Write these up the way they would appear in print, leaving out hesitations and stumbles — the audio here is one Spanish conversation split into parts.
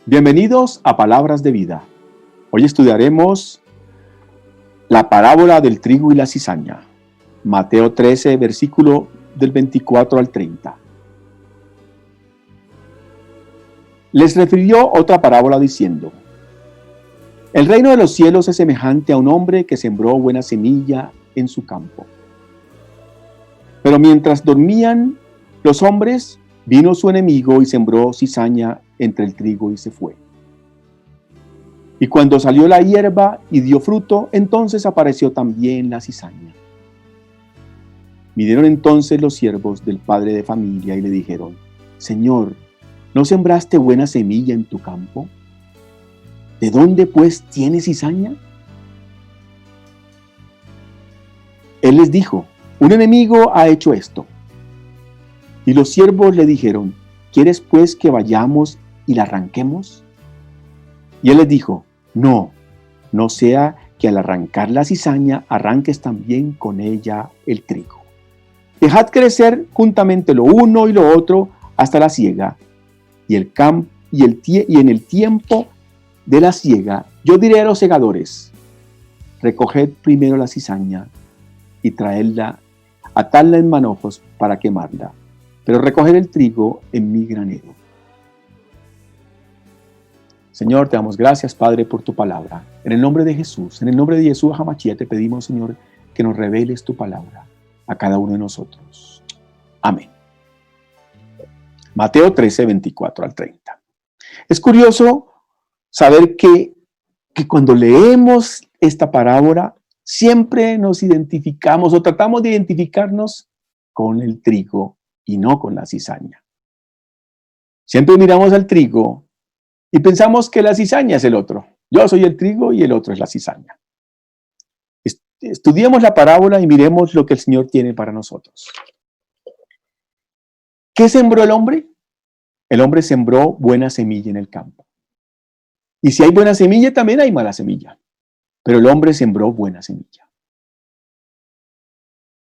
Bienvenidos a Palabras de Vida. Hoy estudiaremos la parábola del trigo y la cizaña. Mateo 13, versículo del 24 al 30. Les refirió otra parábola diciendo: El reino de los cielos es semejante a un hombre que sembró buena semilla en su campo. Pero mientras dormían los hombres, vino su enemigo y sembró cizaña entre el trigo y se fue. Y cuando salió la hierba y dio fruto, entonces apareció también la cizaña. Vinieron entonces los siervos del padre de familia y le dijeron: Señor, ¿no sembraste buena semilla en tu campo? ¿De dónde pues tienes cizaña? Él les dijo: Un enemigo ha hecho esto. Y los siervos le dijeron: ¿Quieres pues que vayamos y la arranquemos? Y él les dijo: No sea que al arrancar la cizaña arranques también con ella el trigo. Dejad crecer juntamente lo uno y lo otro hasta la siega, y en el tiempo de la siega yo diré a los segadores: recoged primero la cizaña y traedla, atadla en manojos para quemarla, pero recoger el trigo en mi granero. Señor, te damos gracias, Padre, por tu palabra. En el nombre de Jesús, en el nombre de Yeshua HaMashiach, te pedimos, Señor, que nos reveles tu palabra a cada uno de nosotros. Amén. Mateo 13, 24 al 30. Es curioso saber que cuando leemos esta parábola, siempre nos identificamos o tratamos de identificarnos con el trigo y no con la cizaña. Siempre miramos al trigo y pensamos que la cizaña es el otro. Yo soy el trigo y el otro es la cizaña. Estudiemos la parábola y miremos lo que el Señor tiene para nosotros. ¿Qué sembró el hombre? El hombre sembró buena semilla en el campo. Y si hay buena semilla, también hay mala semilla. Pero el hombre sembró buena semilla.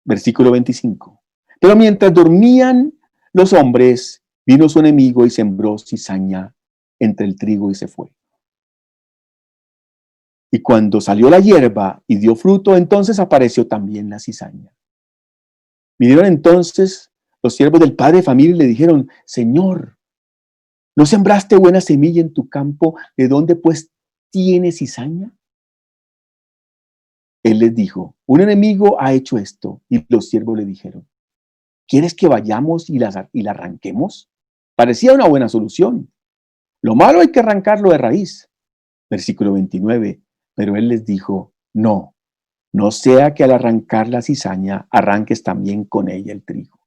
Versículo 25. Pero mientras dormían los hombres, vino su enemigo y sembró cizaña entre el trigo y se fue. Y cuando salió la hierba y dio fruto, entonces apareció también la cizaña. Vinieron entonces los siervos del padre de familia y le dijeron: Señor, ¿no sembraste buena semilla en tu campo? ¿De dónde pues tienes cizaña? Él les dijo: Un enemigo ha hecho esto. Y los siervos le dijeron: ¿Quieres que vayamos y la arranquemos? Parecía una buena solución. Lo malo hay que arrancarlo de raíz. Versículo 29. Pero él les dijo: No sea que al arrancar la cizaña arranques también con ella el trigo.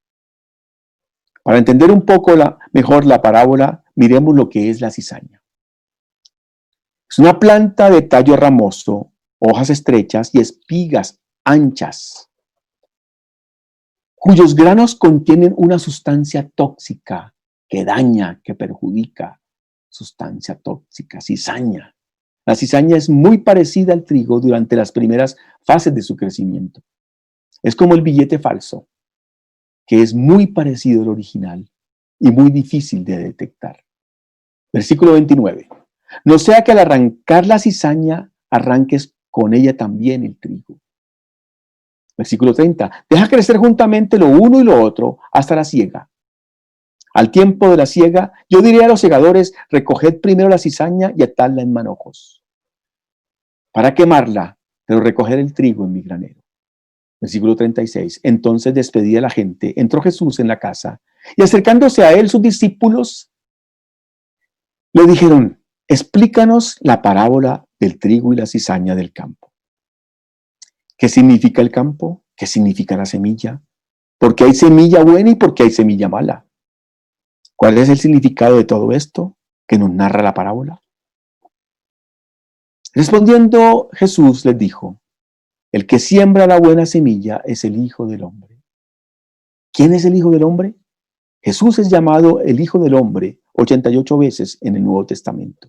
Para entender un poco mejor la parábola, miremos lo que es la cizaña. Es una planta de tallo ramoso, hojas estrechas y espigas anchas, cuyos granos contienen una sustancia tóxica que daña, que perjudica. Sustancia tóxica, cizaña. La cizaña es muy parecida al trigo durante las primeras fases de su crecimiento. Es como el billete falso, que es muy parecido al original y muy difícil de detectar. Versículo 29. No sea que al arrancar la cizaña arranques con ella también el trigo. Versículo 30. Deja crecer juntamente lo uno y lo otro hasta la siega. Al tiempo de la siega, yo diré a los segadores: recoged primero la cizaña y atadla en manojos, para quemarla, pero recoger el trigo en mi granero. Versículo 36. Entonces, despedida la gente, entró Jesús en la casa, y acercándose a él sus discípulos le dijeron: explícanos la parábola del trigo y la cizaña del campo. ¿Qué significa el campo? ¿Qué significa la semilla? ¿Por qué hay semilla buena y por qué hay semilla mala? ¿Cuál es el significado de todo esto que nos narra la parábola? Respondiendo Jesús les dijo: el que siembra la buena semilla es el Hijo del Hombre. ¿Quién es el Hijo del Hombre? Jesús es llamado el Hijo del Hombre 88 veces en el Nuevo Testamento.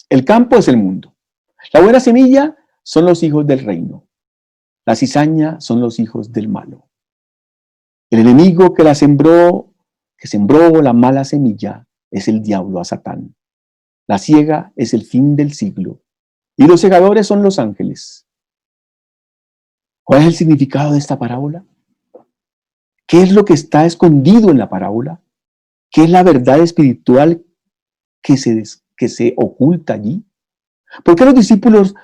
El campo es el mundo. La buena semilla son los hijos del reino. La cizaña son los hijos del malo. El enemigo que sembró la mala semilla es el diablo, a Satán. La siega es el fin del siglo. Y los segadores son los ángeles. ¿Cuál es el significado de esta parábola? ¿Qué es lo que está escondido en la parábola? ¿Qué es la verdad espiritual que se oculta allí? ¿Por qué los discípulos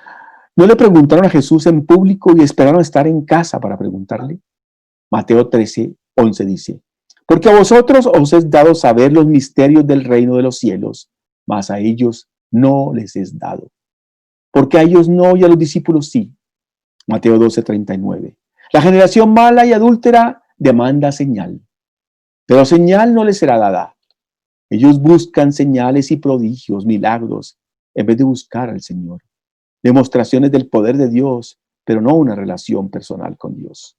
no le preguntaron a Jesús en público y esperaron estar en casa para preguntarle? Mateo 13:11 dice: porque a vosotros os es dado saber los misterios del reino de los cielos, mas a ellos no les es dado. Porque a ellos no y a los discípulos sí. Mateo 12:39. La generación mala y adúltera demanda señal, pero señal no les será dada. Ellos buscan señales y prodigios, milagros, en vez de buscar al Señor. Demostraciones del poder de Dios, pero no una relación personal con Dios.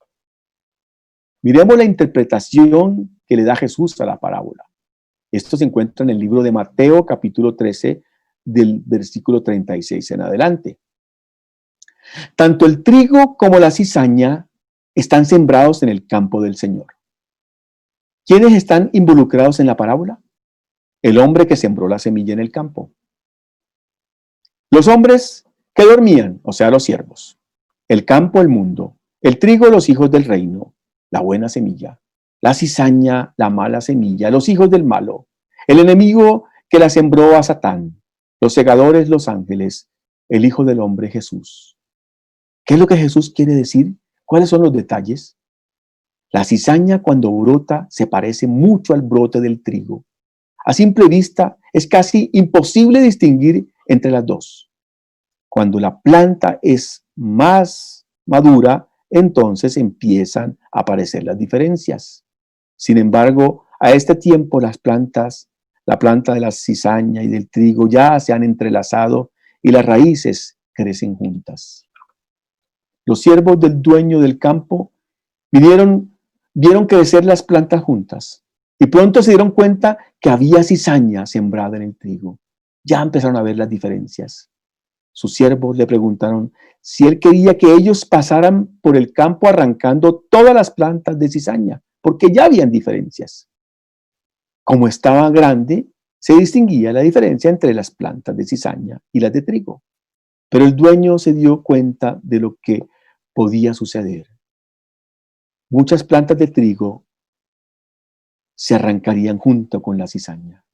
Miremos la interpretación que le da Jesús a la parábola. Esto se encuentra en el libro de Mateo, capítulo 13, del versículo 36 en adelante. Tanto el trigo como la cizaña están sembrados en el campo del Señor. ¿Quiénes están involucrados en la parábola? El hombre que sembró la semilla en el campo. Los hombres que dormían, o sea, los siervos. El campo, el mundo. El trigo, los hijos del reino, la buena semilla. La cizaña, la mala semilla, los hijos del malo. El enemigo que la sembró a Satán. Los segadores, los ángeles. El Hijo del Hombre, Jesús. ¿Qué es lo que Jesús quiere decir? ¿Cuáles son los detalles? La cizaña, cuando brota, se parece mucho al brote del trigo. A simple vista es casi imposible distinguir entre las dos. Cuando la planta es más madura, entonces empiezan a aparecer las diferencias. Sin embargo, a este tiempo la planta de la cizaña y del trigo ya se han entrelazado y las raíces crecen juntas. Los siervos del dueño del campo vieron crecer las plantas juntas y pronto se dieron cuenta que había cizaña sembrada en el trigo. Ya empezaron a ver las diferencias. Sus siervos le preguntaron si él quería que ellos pasaran por el campo arrancando todas las plantas de cizaña, porque ya habían diferencias. Como estaba grande, se distinguía la diferencia entre las plantas de cizaña y las de trigo. Pero el dueño se dio cuenta de lo que podía suceder. Muchas plantas de trigo se arrancarían junto con la cizaña.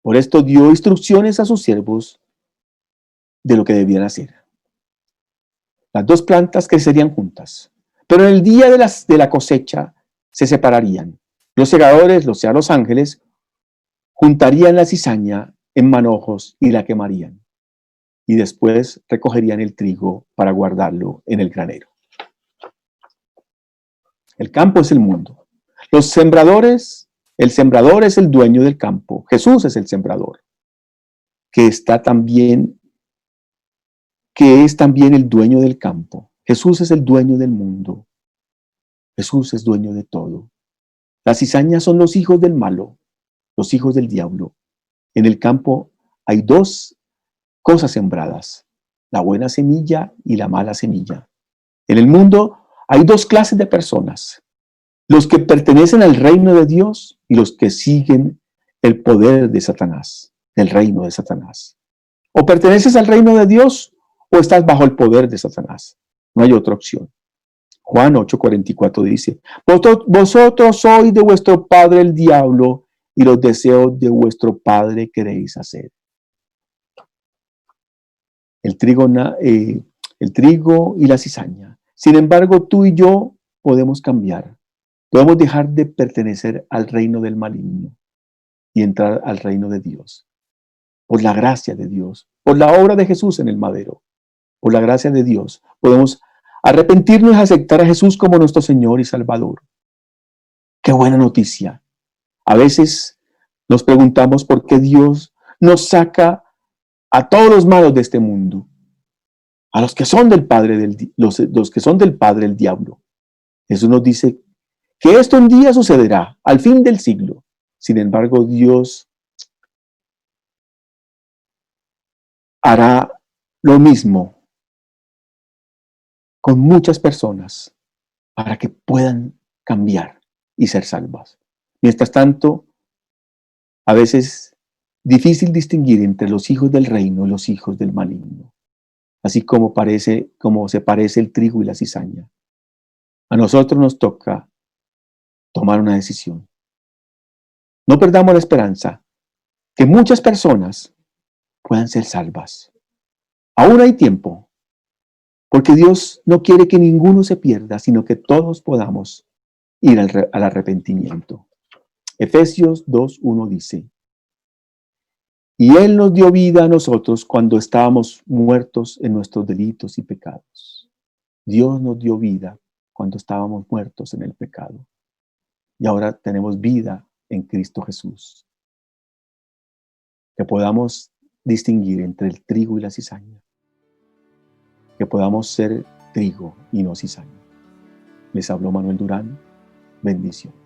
Por esto dio instrucciones a sus siervos de lo que debían hacer. Las dos plantas crecerían juntas, pero en el día de la cosecha se separarían. Los segadores, o sea, los ángeles, juntarían la cizaña en manojos y la quemarían. Y después recogerían el trigo para guardarlo en el granero. El campo es el mundo. Los sembradores, el sembrador es el dueño del campo. Jesús es el sembrador, que es también el dueño del campo. Jesús es el dueño del mundo. Jesús es dueño de todo. Las cizañas son los hijos del malo, los hijos del diablo. En el campo hay dos cosas sembradas, la buena semilla y la mala semilla. En el mundo hay dos clases de personas, los que pertenecen al reino de Dios y los que siguen el poder de Satanás, del reino de Satanás. O perteneces al reino de Dios o estás bajo el poder de Satanás. No hay otra opción. Juan 8:44 dice: vosotros sois de vuestro padre el diablo y los deseos de vuestro padre queréis hacer. El trigo y la cizaña. Sin embargo, tú y yo podemos cambiar. Podemos dejar de pertenecer al reino del maligno y entrar al reino de Dios. Por la gracia de Dios, por la obra de Jesús en el madero, por la gracia de Dios, podemos arrepentirnos y aceptar a Jesús como nuestro Señor y Salvador. ¡Qué buena noticia! A veces nos preguntamos por qué Dios nos saca a todos los malos de este mundo, a los que son del Padre, los que son del Padre el diablo. Jesús nos dice que esto un día sucederá, al fin del siglo. Sin embargo, Dios hará lo mismo con muchas personas para que puedan cambiar y ser salvas. Mientras tanto, A veces difícil distinguir entre los hijos del reino y los hijos del maligno, así como se parece el trigo y la cizaña. A nosotros nos toca tomar una decisión. No perdamos la esperanza que muchas personas puedan ser salvas. Aún hay tiempo, porque Dios no quiere que ninguno se pierda, sino que todos podamos ir al arrepentimiento. Efesios 2:1 dice: y Él nos dio vida a nosotros cuando estábamos muertos en nuestros delitos y pecados. Dios nos dio vida cuando estábamos muertos en el pecado. Y ahora tenemos vida en Cristo Jesús. Que podamos distinguir entre el trigo y la cizaña. Que podamos ser trigo y no cizaña. Les habló Manuel Durán. Bendiciones.